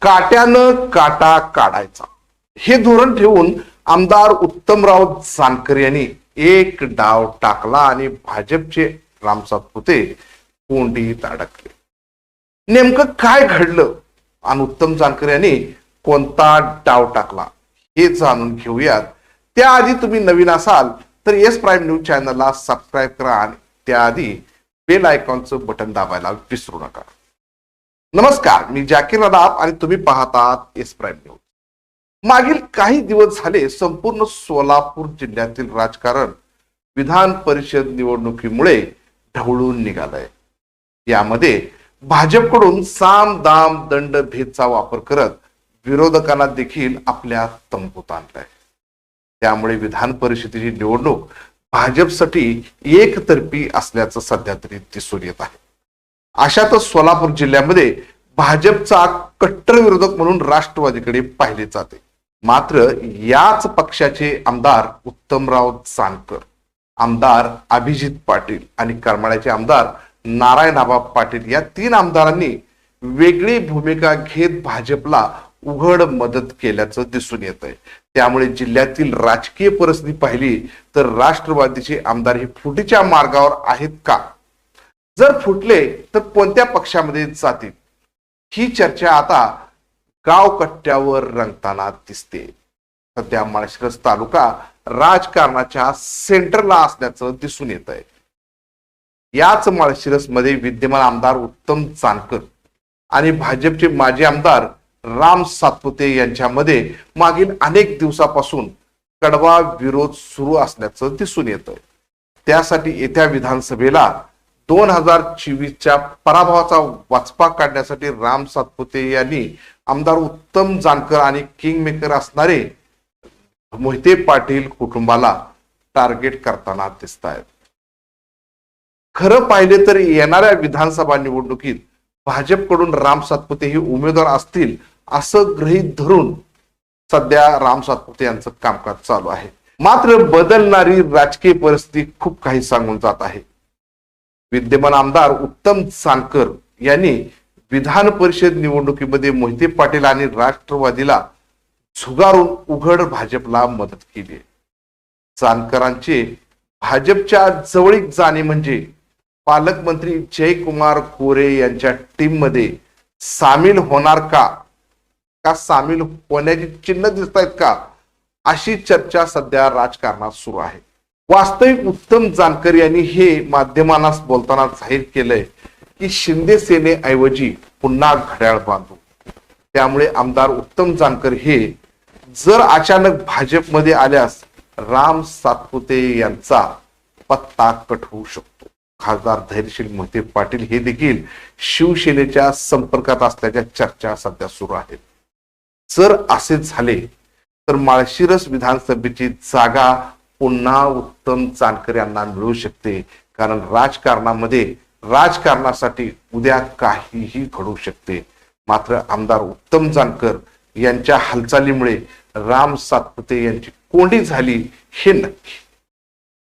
काट्यानं काटा काढायचा हे धोरण ठेवून आमदार उत्तमराव जानकर यांनी एक डाव टाकला आणि भाजपचे राम सातपुते कोंडीत अडकले. नेमकं काय घडलं आणि उत्तम जानकर यांनी कोणता डाव टाकला हे जाणून घेऊयात. त्याआधी तुम्ही नवीन असाल तर एस प्राईम न्यूज चॅनलला सबस्क्राईब करा आणि त्याआधी बेल आयकॉनचं बटन दाबायला विसरू नका. नमस्कार, मी जाकीर नदाब आणि तुम्ही पाहतात एस प्राईम न्यूज. मागील काही दिवस झाले संपूर्ण सोलापूर जिल्ह्यातील राजकारण विधान परिषद निवडणुकीमुळे ढवळून निघालंय. यामध्ये भाजपकडून साम दाम दंड भेदचा वापर करत विरोधकांना देखील आपल्या तंबूत आणलाय. त्यामुळे विधान परिषदेची निवडणूक भाजपसाठी एकतर्फी असल्याचं सध्या तरी दिसून येत आहे. अशातच सोलापूर जिल्ह्यामध्ये भाजपचा कट्टर विरोधक म्हणून राष्ट्रवादीकडे पाहिले जाते. मात्र याच पक्षाचे आमदार उत्तमराव जानकर, आमदार अभिजित पाटील आणि करमाळ्याचे आमदार नारायण आबा पाटील या तीन आमदारांनी वेगळी भूमिका घेत भाजपला उघड मदत केल्याचं दिसून येत आहे. त्यामुळे जिल्ह्यातील राजकीय परिस्थिती पाहिली तर राष्ट्रवादीचे आमदार हे फुटीच्या मार्गावर आहेत का? जर फुटले तर कोणत्या पक्षामध्ये जातील ही चर्चा आता गाव कट्ट्यावर रंगताना दिसते. सध्या माळशिरस तालुका राजकारणाच्या सेंटरला असल्याचं दिसून येत आहे. याच माळशिरस मध्ये विद्यमान आमदार उत्तम जानकर आणि भाजपचे माजी आमदार राम सातपुते यांच्यामध्ये मागील अनेक दिवसापासून कडवा विरोध सुरू असल्याचं दिसून येत आहे. त्यासाठी येत्या विधानसभेला 2024च्या पराभवाचा वचपा काढण्यासाठी राम सातपुते यांनी आमदार उत्तम जानकर आणि किंगमेकर असणारे मोहिते पाटील कुटुंबाला टार्गेट करताना दिसत आहेत. खरं पाहिले तर येणाऱ्या विधानसभा निवडणुकीत भाजपकडून राम सातपुते हे उमेदवार असतील असं गृहीत धरून सध्या राम सातपुते यांचं कामकाज चालू आहे. मात्र बदलणारी राजकीय परिस्थिती खूप काही सांगून जात आहे. विद्यमान आमदार उत्तम जानकर यांनी विधान परिषद निवडणुकीमध्ये मोहिते पाटील आणि राष्ट्रवादीला झुगारून उघड भाजपला मदत केली. जानकरांचे भाजपच्या जवळीक जाणे म्हणजे पालकमंत्री जयकुमार गोरे यांच्या टीम मध्ये सामील होणार का सामील होण्याची चिन्ह दिसत आहेत का अशी चर्चा सध्या राजकारणात सुरू आहे. वास्तविक उत्तम जानकर यांनी हे माध्यमांना बोलताना जाहीर केलंय की शिंदे सेनेऐवजी पुन्हा घड्याळ बांधू. त्यामुळे आमदार उत्तम जानकर हे जर अचानक भाजपमध्ये आल्यास राम सातपुते यांचा पत्ता कट होऊ शकतो. खासदार धैर्यशील मोहिते पाटील हे देखील शिवसेनेच्या संपर्कात असल्याच्या चर्चा सध्या सुरू आहेत. जर असे झाले तर माळशिरस विधानसभेची जागा पुन्हा उत्तम जानकर यांना मिळू शकते. कारण राजकारणासाठी उद्या काहीही घडू शकते. मात्र आमदार उत्तम जानकर यांच्या हालचालीमुळे राम सातपुते यांची कोंडी झाली हे नक्की.